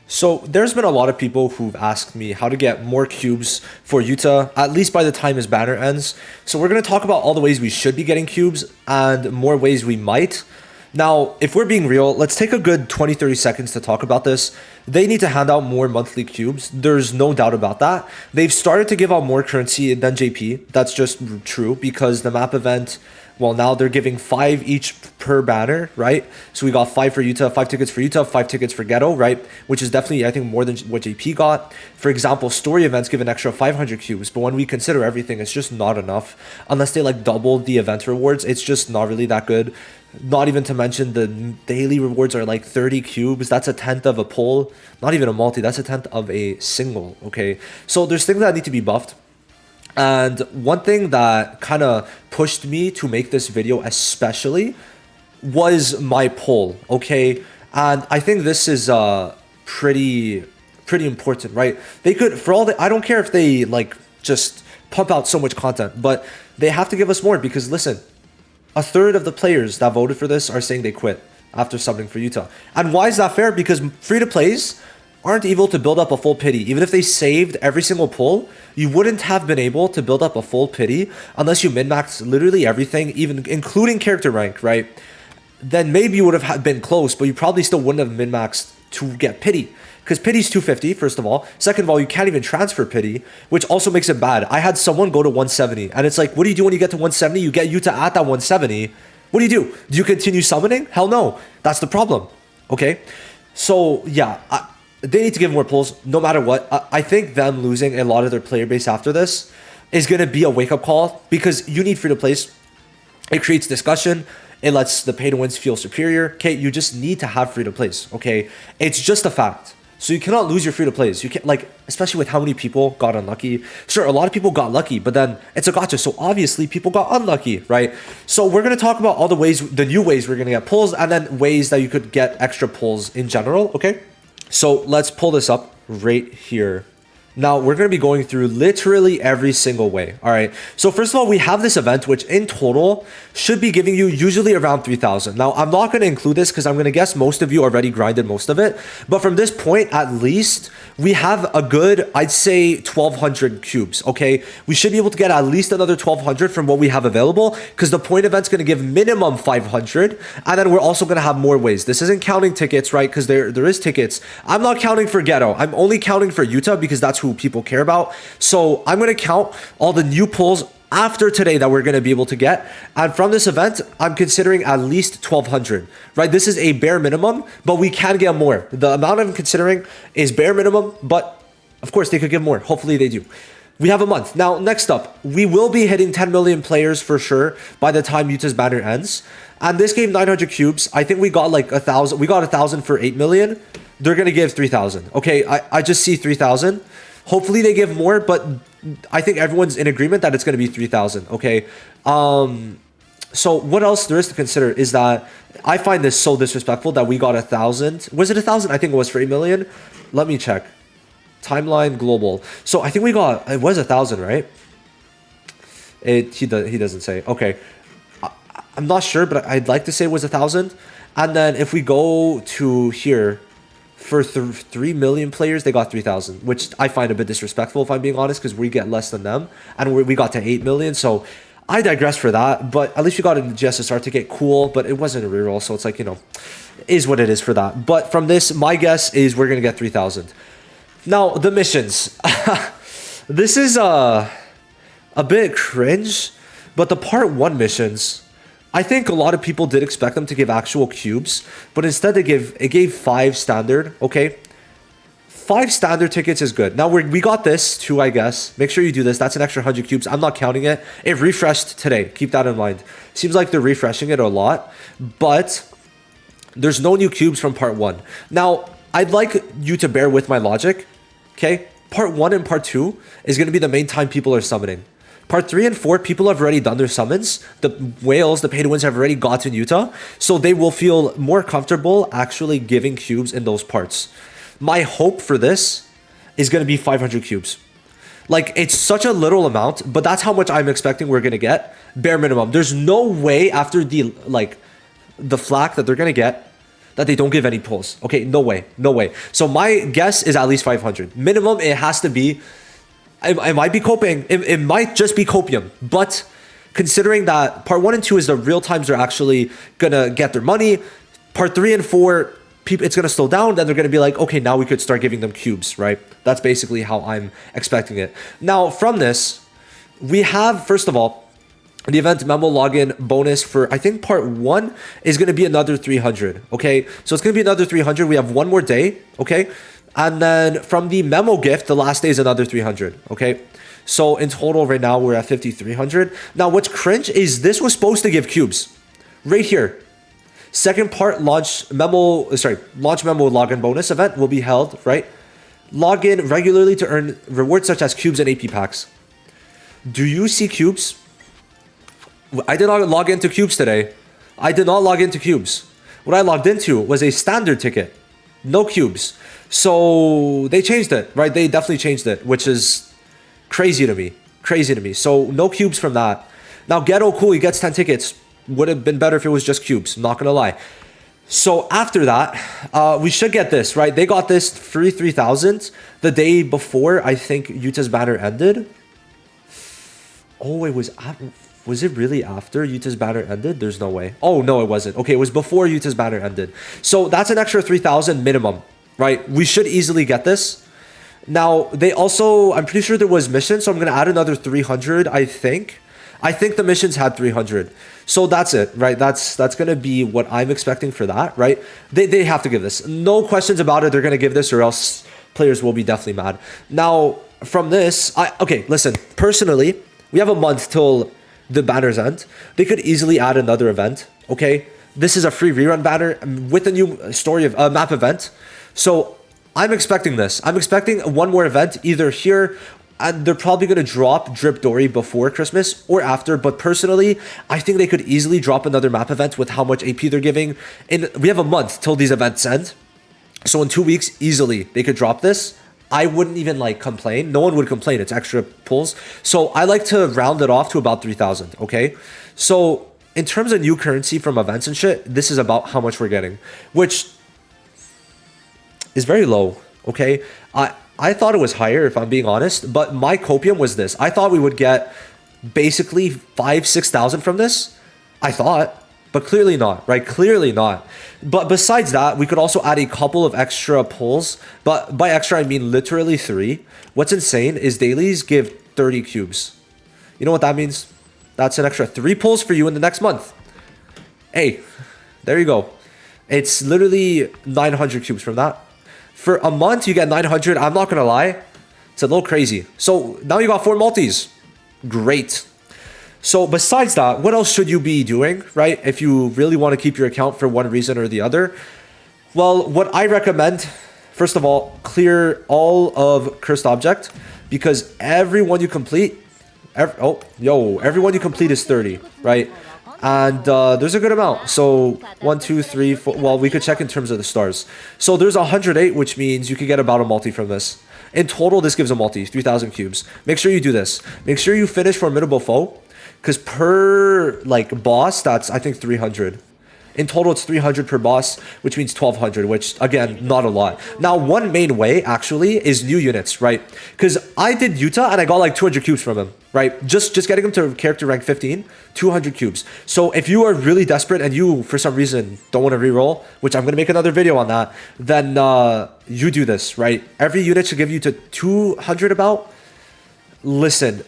So there's been a lot of people who've asked me how to get more cubes for Yuta, at least by the time his banner ends. So we're going to talk about all the ways we should be getting cubes and more ways we might. Now, if we're being real, let's take a good 20-30 seconds to talk about this. They need to hand out more monthly cubes. There's no doubt about that. They've started to give out more currency than JP. That's just true because the map event, well, now they're giving 5 each per banner, right? So we got 5 for Yuta, 5 tickets for Yuta, 5 tickets for Ghetto, right? Which is definitely, I think, more than what JP got. For example, story events give an extra 500 cubes, but when we consider everything, it's just not enough. Unless they like double the event rewards, it's just not really that good. Not even to mention the daily rewards are like 30 cubes. That's a tenth of a pull. Not even a multi. That's a tenth of a single. Okay. So there's things that need to be buffed. And one thing that kind of pushed me to make this video especially was my poll. Okay. And I think this is pretty important, right? They could, for all the, I don't care if they like just pump out so much content, but they have to give us more because listen, a third of the players that voted for this are saying they quit after subbing for Yuta. And why is that fair? Because free-to-plays aren't able to build up a full pity. Even if they saved every single pull, you wouldn't have been able to build up a full pity unless you min-maxed literally everything, even including character rank, right? Then maybe you would have been close, but you probably still wouldn't have min-maxed to get pity. Because pity's 250, first of all. Second of all, you can't even transfer pity, which also makes it bad. I had someone go to 170, and it's like, what do you do when you get to 170? You get Yuta at that 170. What do you do? Do you continue summoning? Hell no. That's the problem. Okay? So, yeah, they need to give more pulls no matter what. I think them losing a lot of their player base after this is going to be a wake-up call because you need free-to-plays. It creates discussion. It lets the pay-to-wins feel superior. Okay? You just need to have free-to-plays. Okay? It's just a fact. So you cannot lose your free-to-plays. You can't, like, especially with how many people got unlucky. Sure, a lot of people got lucky, but then it's a gacha, so obviously people got unlucky, right? So we're going to talk about all the ways, the new ways we're going to get pulls, and then ways that you could get extra pulls in general, okay? So let's pull this up right here. Now, we're going to be going through literally every single way, all right? So first of all, we have this event, which in total should be giving you usually around 3,000. Now, I'm not going to include this because I'm going to guess most of you already grinded most of it. But from this point, at least, we have a good, I'd say, 1,200 cubes, okay? We should be able to get at least another 1,200 from what we have available because the point event's going to give minimum 500. And then we're also going to have more ways. This isn't counting tickets, right? Because there is tickets. I'm not counting for Ghetto. I'm only counting for Yuta because that's who people care about. So I'm going to count all the new pulls after today that we're going to be able to get. And from this event, I'm considering at least 1,200, right? This is a bare minimum, but we can get more. The amount I'm considering is bare minimum, but of course they could give more. Hopefully they do. We have a month. Now, next up, we will be hitting 10 million players for sure by the time Yuta's banner ends. And this gave 900 cubes. I think we got like 1,000. We got 1,000 for 8 million. They're going to give 3,000. Okay, I just see 3,000. Hopefully they give more, but I think everyone's in agreement that it's going to be 3,000. Okay. So what else there is to consider is that I find this so disrespectful that we got 1,000. Was it 1,000? I think it was for 8 million. Let me check. Timeline global. So I think we got, it was 1,000, right? He doesn't say. Okay. I'm not sure, but I'd like to say it was 1,000. And then if we go to here, for 3 million players, they got 3,000, which I find a bit disrespectful, if I'm being honest, because we get less than them. And we got to 8 million, so I digress for that. But at least we got a GSSR ticket, cool, but it wasn't a reroll, so it's like, you know, is what it is for that. But from this, my guess is we're going to get 3,000. Now, the missions. This is a bit cringe, but the part 1 missions, I think a lot of people did expect them to give actual cubes, but instead it gave 5 standard, okay? 5 standard tickets is good. Now we got this too, I guess. Make sure you do this. That's an extra 100 cubes. I'm not counting it. It refreshed today. Keep that in mind. Seems like they're refreshing it a lot, but there's no new cubes from part 1. Now, I'd like you to bear with my logic, okay? Part 1 and part 2 is going to be the main time people are summoning. Part 3 and 4, people have already done their summons. The whales, the pay-to-wins have already gotten Yuta. So they will feel more comfortable actually giving cubes in those parts. My hope for this is going to be 500 cubes. Like, it's such a little amount, but that's how much I'm expecting we're going to get. Bare minimum. There's no way after the flack that they're going to get that they don't give any pulls. Okay, no way, no way. So my guess is at least 500. Minimum, it has to be. It might be coping. It might just be copium. But considering that part 1 and 2 is the real times they're actually going to get their money, part 3 and 4, it's going to slow down. Then they're going to be like, okay, now we could start giving them cubes, right? That's basically how I'm expecting it. Now, from this, we have, first of all, the event memo login bonus for, I think part 1 is going to be another 300. Okay, so it's going to be another 300. We have one more day. Okay, and then from the memo gift, the last day is another 300. Okay, so in total right now we're at 5,300. Now what's cringe is this was supposed to give cubes right here. Second part launch memo login bonus event will be held, right? Log in regularly to earn rewards such as cubes and AP packs. Do you see cubes? I did not log into cubes today. I did not log into cubes. What I logged into was a standard ticket. No cubes. So they changed it, right? They definitely changed it, which is crazy to me. Crazy to me. So no cubes from that. Now Ghetto, cool, he gets 10 tickets. Would have been better if it was just cubes. Not gonna lie. So after that, we should get this, right? They got this free 3,000 the day before I think YUTA's banner ended. Oh, it was it really after YUTA's banner ended? There's no way. Oh, no, it wasn't. Okay, it was before YUTA's banner ended. So that's an extra 3,000 minimum, right? We should easily get this. Now, they also, I'm pretty sure there was missions, so I'm going to add another 300, I think. I think the missions had 300. So that's it, right? That's going to be what I'm expecting for that, right? They have to give this. No questions about it. They're going to give this or else players will be definitely mad. Now, from this, okay, listen, personally, we have a month till the banners end. They could easily add another event, okay? This is a free rerun banner with a new story of map event. So I'm expecting this. I'm expecting one more event either here, and they're probably going to drop Drip Dory before Christmas or after. But personally, I think they could easily drop another map event with how much AP they're giving. And we have a month till these events end. So in 2 weeks, easily, they could drop this. I wouldn't even like complain. No one would complain. It's extra pulls. So I like to round it off to about 3,000. Okay. So in terms of new currency from events and shit, this is about how much we're getting, which is very low. Okay. I thought it was higher if I'm being honest, but my copium was this. I thought we would get basically 5,000-6,000 from this. I thought, but clearly not, right? Clearly not. But besides that, we could also add a couple of extra pulls. But by extra, I mean literally 3. What's insane is dailies give 30 cubes. You know what that means? That's an extra 3 pulls for you in the next month. Hey, there you go. It's literally 900 cubes from that. For a month, you get 900. I'm not going to lie. It's a little crazy. So now you got 4 multis. Great. So besides that, what else should you be doing, right? If you really want to keep your account for one reason or the other. Well, what I recommend, first of all, clear all of Cursed Object, because everyone you complete, everyone you complete is 30, right? And there's a good amount. So 1, 2, 3, 4. Well, we could check in terms of the stars. So there's 108, which means you could get about a multi from this. In total, this gives a multi, 3,000 cubes. Make sure you do this. Make sure you finish Formidable Foe. Because per like boss, that's I think 300. In total, it's 300 per boss, which means 1,200, which again, not a lot. Now, one main way actually is new units, right? Because I did YUTA and I got like 200 cubes from him, right? Just getting him to character rank 15, 200 cubes. So if you are really desperate and you, for some reason, don't want to reroll, which I'm going to make another video on that, then you do this, right? Every unit should give you to 200 about. Listen,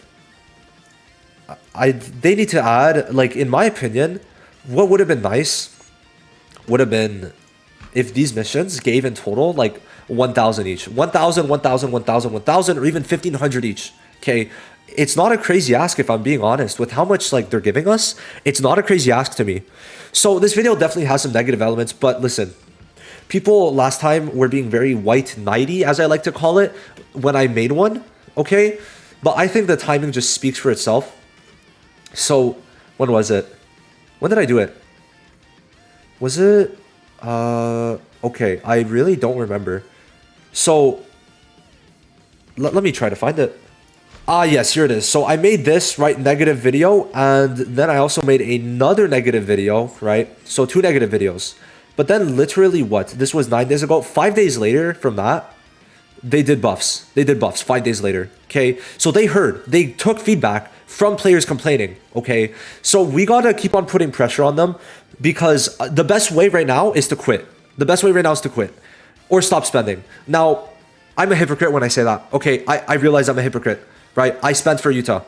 they need to add, like, in my opinion, what would have been nice would have been if these missions gave in total like 1,000 each, 1,000, 1,000, 1,000, 1,000, or even 1,500 each. Okay, it's not a crazy ask if I'm being honest with how much like they're giving us. It's not a crazy ask to me. So this video definitely has some negative elements, but listen, people last time were being very white knighty, as I like to call it, when I made one. Okay, but I think the timing just speaks for itself. So when was it? When did I do it? Was it okay, I really don't remember. So let me try to find it. Yes, here it is. So I made this, right, negative video, and then I also made another negative video, right? So 2 negative videos. But then literally what? This was 9 days ago. 5 days later from that, they did buffs. They did buffs 5 days later. Okay. So they heard, they took feedback from players complaining. Okay. So we got to keep on putting pressure on them because the best way right now is to quit. The best way right now is to quit or stop spending. Now, I'm a hypocrite when I say that. Okay. I realize I'm a hypocrite, right? I spent for YUTA.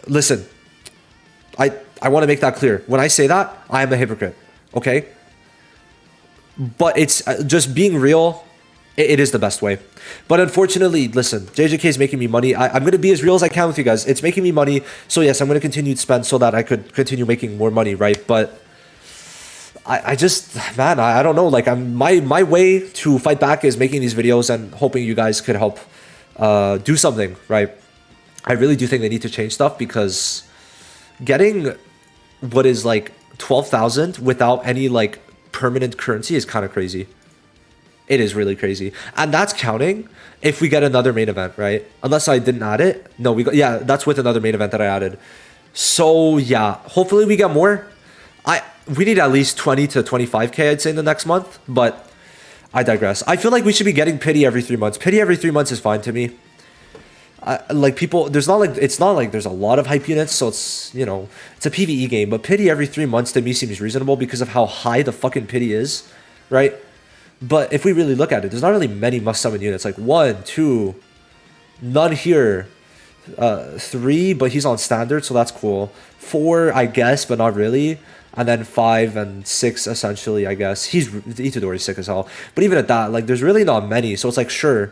Listen, I want to make that clear. When I say that, I am a hypocrite. Okay. But it's just being real. It is the best way. But unfortunately, listen, JJK is making me money. I'm going to be as real as I can with you guys. It's making me money. So yes, I'm going to continue to spend so that I could continue making more money, right? But I just, man, I don't know. Like my way to fight back is making these videos and hoping you guys could help do something, right? I really do think they need to change stuff because getting what is like 12,000 without any like permanent currency is kind of crazy. It is really crazy. And that's counting if we get another main event, right? Unless I didn't add it. No, we got, yeah, that's with another main event that I added. So yeah, hopefully we get more. We need at least 20 to 25k, I'd say, in the next month, but I digress. I feel like we should be getting pity every 3 months. Pity every 3 months is fine to me. Like people, it's not like there's a lot of hype units, so it's, you know, it's a PvE game, but pity every 3 months to me seems reasonable because of how high the fucking pity is, right? But if we really look at it, there's not really many must summon units. Like 1, 2, none here. 3, but he's on standard, so that's cool. 4, I guess, but not really. And then 5 and 6, essentially, I guess. Itadori is sick as hell. But even at that, like, there's really not many. So it's like, sure,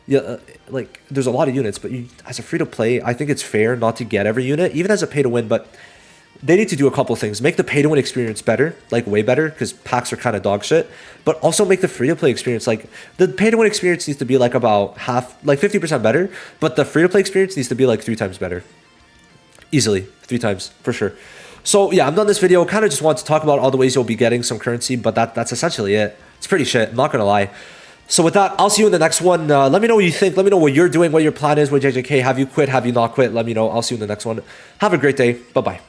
yeah, like, there's a lot of units, but as a free-to-play, I think it's fair not to get every unit, even as a pay-to-win, but they need to do a couple things. Make the pay-to-win experience better, like, way better, because packs are kind of dog shit, but also make the free-to-play experience, like, the pay-to-win experience needs to be, like, about half, like, 50% better, but the free-to-play experience needs to be, like, 3 times better. Easily. 3 times, for sure. So yeah, I'm done this video. Kind of just want to talk about all the ways you'll be getting some currency, but that's essentially it. It's pretty shit. I'm not gonna lie. So with that, I'll see you in the next one. Let me know what you think. Let me know what you're doing, what your plan is with JJK. Have you quit? Have you not quit? Let me know. I'll see you in the next one. Have a great day. Bye-bye.